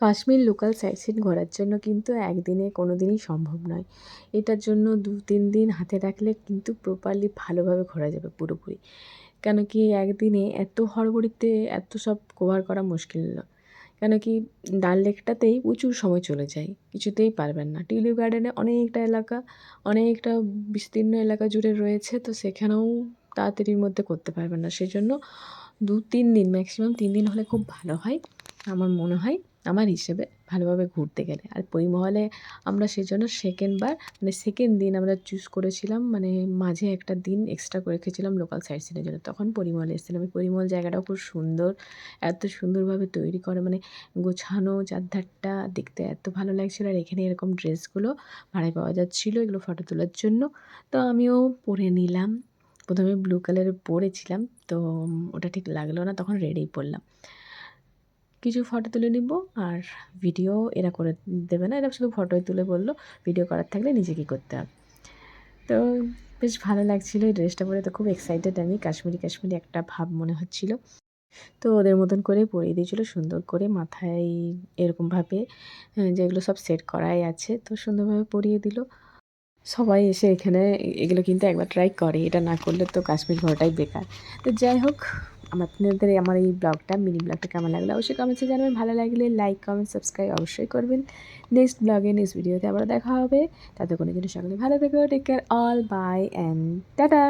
Kashmir local site scene ঘোরার জন্য কিন্তু একদিনে কোনো দিনই সম্ভব নয়। এটার জন্য ২-৩ দিন হাতে রাখলে কিন্তু প্রপারলি ভালোভাবে ঘোরা যাবে পুরোপুরি। কেন কি একদিনে এত হড়বড়িতে এত সব কভার করা মুশকিল না। কেন কি ডাল লেকটাতেই প্রচুর সময় চলে যায়। কিছুতেই পারবেন না। টিউলিপ গার্ডেনে অনেকটা এলাকা, অনেকটা বিস্তীর্ণ এলাকা জুড়ে রয়েছে। তো সেখানেও তাড়াতাড়ির মধ্যে করতে পারবেন না। সেজন্য ২-৩ দিন ম্যাক্সিমাম ৩ দিন হলে খুব ভালো হয়। আমার মনে হয় আমার হিসেবে ভালোভাবে ঘুরতে গেলে। আর পরিমহলে আমরা সেজন্য সেকেন্ড বার মানে সেকেন্ড দিন আমরা চুজ করেছিলাম মানে মাঝে একটা দিন এক্সট্রা করে রেখেছিলাম লোকাল সাইট সিনের জন্য। তখন পরিমহলে এসেছিলাম। ওই পরিমহল জায়গাটাও খুব সুন্দর। এত সুন্দরভাবে তৈরি করা মানে গোছানো চারধারটা দেখতে এত ভালো লাগছিল। আর এখানে এরকম ড্রেসগুলো ভাড়ায় পাওয়া যাচ্ছিলো এগুলো ফটো তোলার জন্য। তো আমিও পরে নিলাম। ১ম এ ব্লু কালারের পরেছিলাম। তো ওটা ঠিক লাগলো না তখন রেডই পরলাম। কিছু ফটো তুলে নিব আর ভিডিও এরা করে দেবে না। এরা শুধু ফটোই তুলে বলল, ভিডিও করার থাকলে নিজেকেই করতে হবে। তো বেশ ভালো লাগছিল এই ড্রেসটা পরে তো খুব এক্সাইটেড আমি। কাশ্মীরি, কাশ্মীরি একটা ভাব মনে হচ্ছিল। তো ওদের মতন করে পরিয়ে দিয়েছিল সুন্দর করে মাথায় এরকমভাবে যেগুলো সব সেট করাই আছে তো সুন্দরভাবে পরিয়ে দিল। সবাই এসে এখানে এগুলো কিন্তু একবার ট্রাই করে। এটা না করলে তো কাশ্মীর ঘোরাটাই বেকার। তো যাই হোক আপনাদের আমার এই ব্লগটা মিনি ব্লগটা কেমন লাগলো অবশ্যই কমেন্টসে জানাবেন। ভালো লাগলে লাইক, কমেন্ট, সাবস্ক্রাইব অবশ্যই করবেন। নেক্সট ব্লগে নেক্সট ভিডিওতে আবার দেখা হবে। ততক্ষণের জন্য সকলে ভালো থেকো। Take care all bye and tata.